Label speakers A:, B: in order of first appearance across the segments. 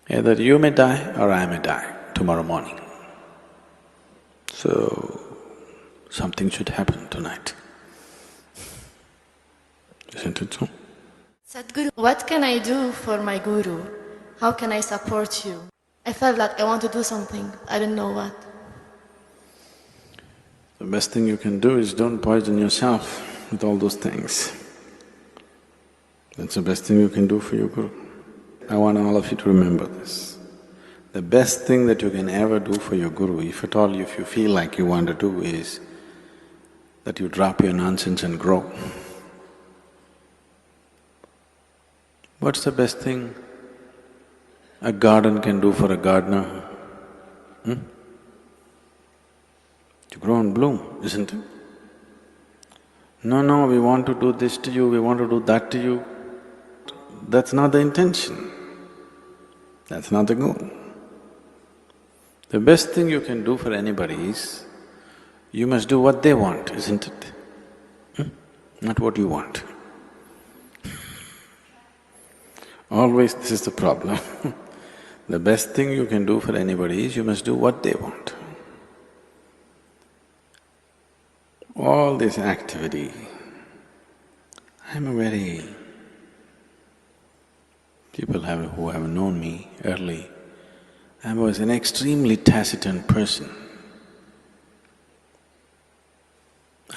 A: Either you may die or I may die tomorrow morning. So, something should happen tonight. Isn't it so?
B: Sadhguru, what can I do for my Guru? How can I support you? I felt like I want to do something, I don't know what.
A: The best thing you can do is don't poison yourself with all those things. That's the best thing you can do for your Guru. I want all of you to remember this. The best thing that you can ever do for your Guru, if at all if you feel like you want to do, is that you drop your nonsense and grow. What's the best thing a garden can do for a gardener? To grow and bloom, isn't it? No, we want to do this to you, we want to do that to you. That's not the intention. That's not the goal. The best thing you can do for anybody is, you must do what they want, isn't it? Not what you want. Always this is the problem. The best thing you can do for anybody is, you must do what they want. All this activity, people who have known me early, I was an extremely taciturn person.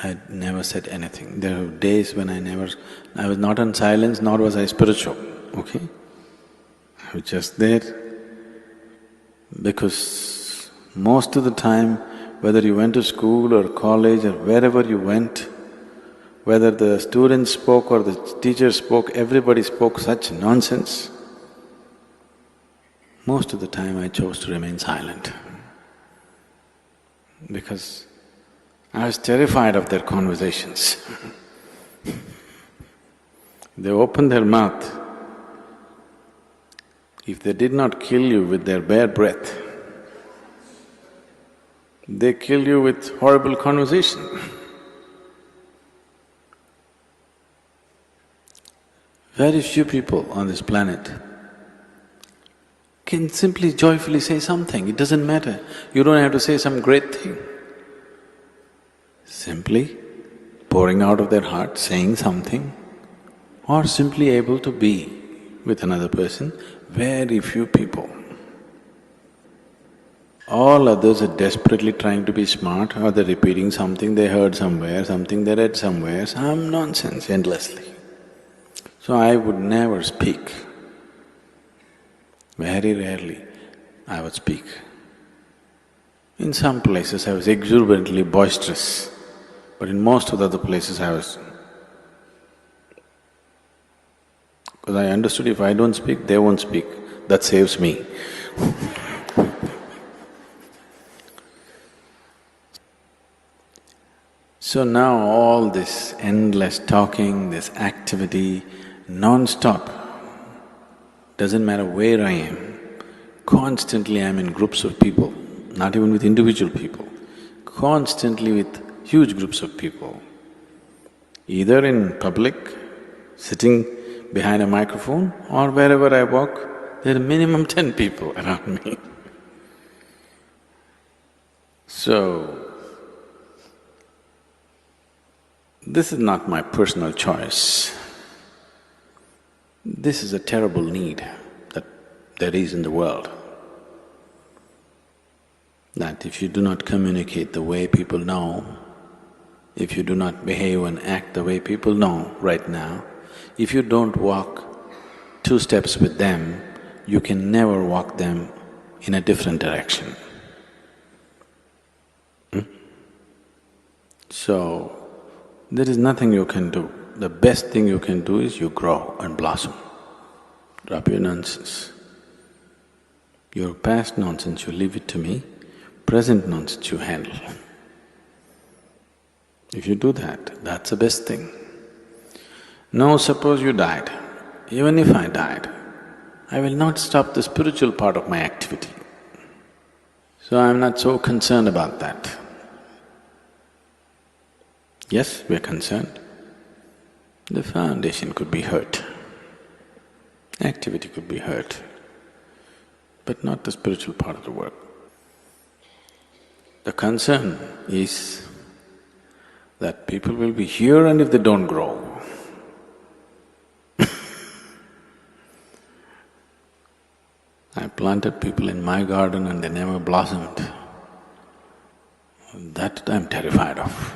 A: I never said anything. There were days when I was not in silence, nor was I spiritual, okay? I was just there because most of the time, whether you went to school or college or wherever you went, whether the students spoke or the teachers spoke, everybody spoke such nonsense. Most of the time I chose to remain silent because I was terrified of their conversations. They opened their mouth. If they did not kill you with their bare breath, they kill you with horrible conversation. Very few people on this planet can simply joyfully say something, it doesn't matter. You don't have to say some great thing. Simply pouring out of their heart, saying something, or simply able to be with another person, very few people. All others are desperately trying to be smart, or they're repeating something they heard somewhere, something they read somewhere, some nonsense endlessly. So I would never speak. Very rarely I would speak. In some places I was exuberantly boisterous, but in most of the other places I was… because I understood if I don't speak, they won't speak, that saves me. So now all this endless talking, this activity, non-stop, doesn't matter where I am, constantly I'm in groups of people, not even with individual people, constantly with huge groups of people. Either in public, sitting behind a microphone, or wherever I walk, there are minimum 10 people around me. So, this is not my personal choice. This is a terrible need that there is in the world. That if you do not communicate the way people know, if you do not behave and act the way people know right now, if you don't walk 2 steps with them, you can never walk them in a different direction. So, there is nothing you can do. The best thing you can do is you grow and blossom. Drop your nonsense. Your past nonsense, you leave it to me, present nonsense you handle. If you do that, that's the best thing. Now suppose you died. Even if I died, I will not stop the spiritual part of my activity. So I'm not so concerned about that. Yes, we're concerned. The foundation could be hurt, activity could be hurt. but not the spiritual part of the work. The concern is that people will be here and if they don't grow, I planted people in my garden and they never blossomed. That I'm terrified of.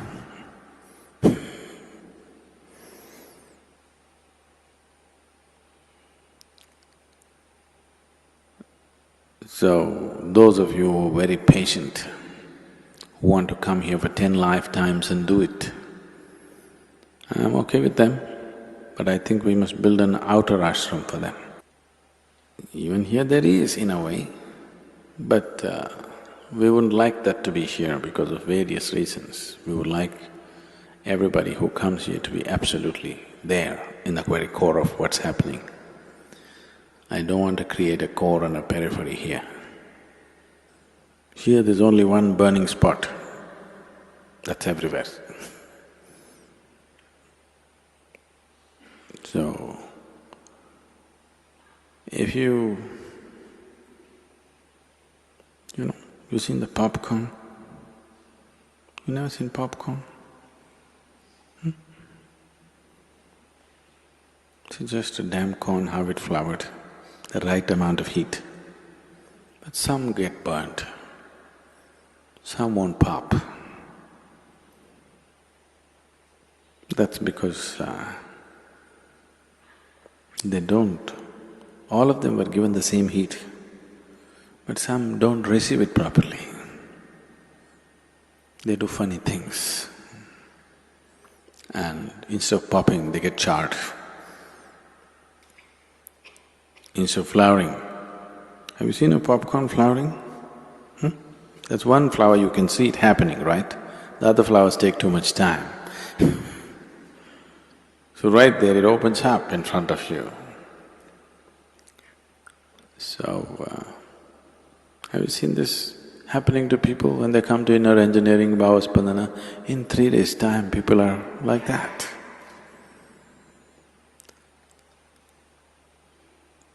A: So, those of you who are very patient, who want to come here for 10 lifetimes and do it, I'm okay with them, but I think we must build an outer ashram for them. Even here there is in a way, but we wouldn't like that to be here because of various reasons. We would like everybody who comes here to be absolutely there in the very core of what's happening. I don't want to create a core and a periphery here. Here there's only one burning spot, that's everywhere. So, if you know, you've seen the popcorn? You never seen popcorn? It's just a damn corn, how it flowered, the right amount of heat. But some get burnt, some won't pop. That's because they don't. All of them were given the same heat, but some don't receive it properly. They do funny things, and instead of popping, they get charred. Instead of flowering, have you seen a popcorn flowering? That's one flower you can see it happening, right? The other flowers take too much time. So right there it opens up in front of you. So, have you seen this happening to people when they come to inner engineering, Bhavaspandana? In 3 days' time, people are like that.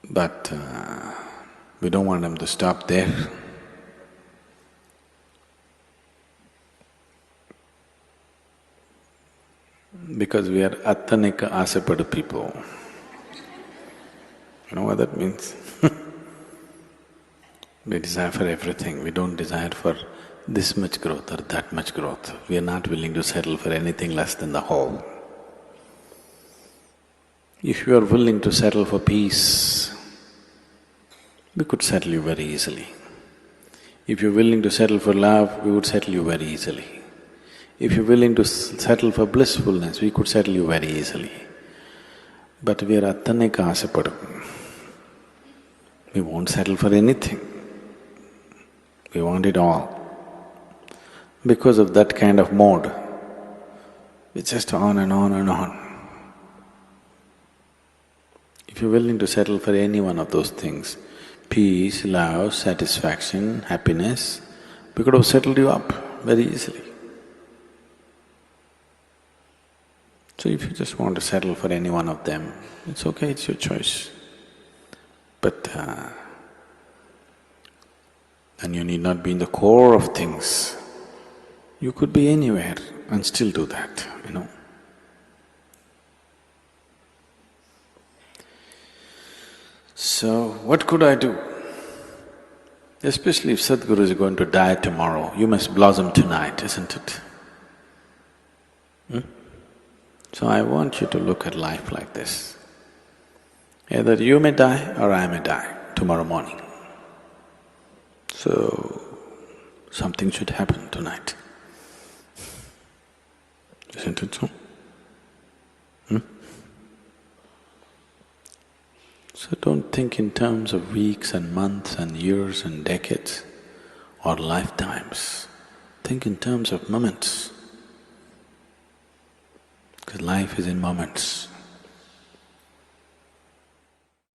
A: But we don't want them to stop there. Because we are attanika asapadu people. You know what that means? We desire for everything, we don't desire for this much growth or that much growth. We are not willing to settle for anything less than the whole. If you are willing to settle for peace, we could settle you very easily. If you're willing to settle for love, we would settle you very easily. If you're willing to settle for blissfulness, we could settle you very easily. But we are attanika asapadu. We won't settle for anything. We want it all. Because of that kind of mode, it's just on and on and on. If you're willing to settle for any one of those things, peace, love, satisfaction, happiness, we could have settled you up very easily. So if you just want to settle for any one of them, it's okay, it's your choice. But and you need not be in the core of things. You could be anywhere and still do that, you know. So, what could I do? Especially if Sadhguru is going to die tomorrow, you must blossom tonight, isn't it? So I want you to look at life like this. Either you may die or I may die tomorrow morning. So, something should happen tonight. Isn't it so? So don't think in terms of weeks and months and years and decades or lifetimes. Think in terms of moments. Because life is in moments.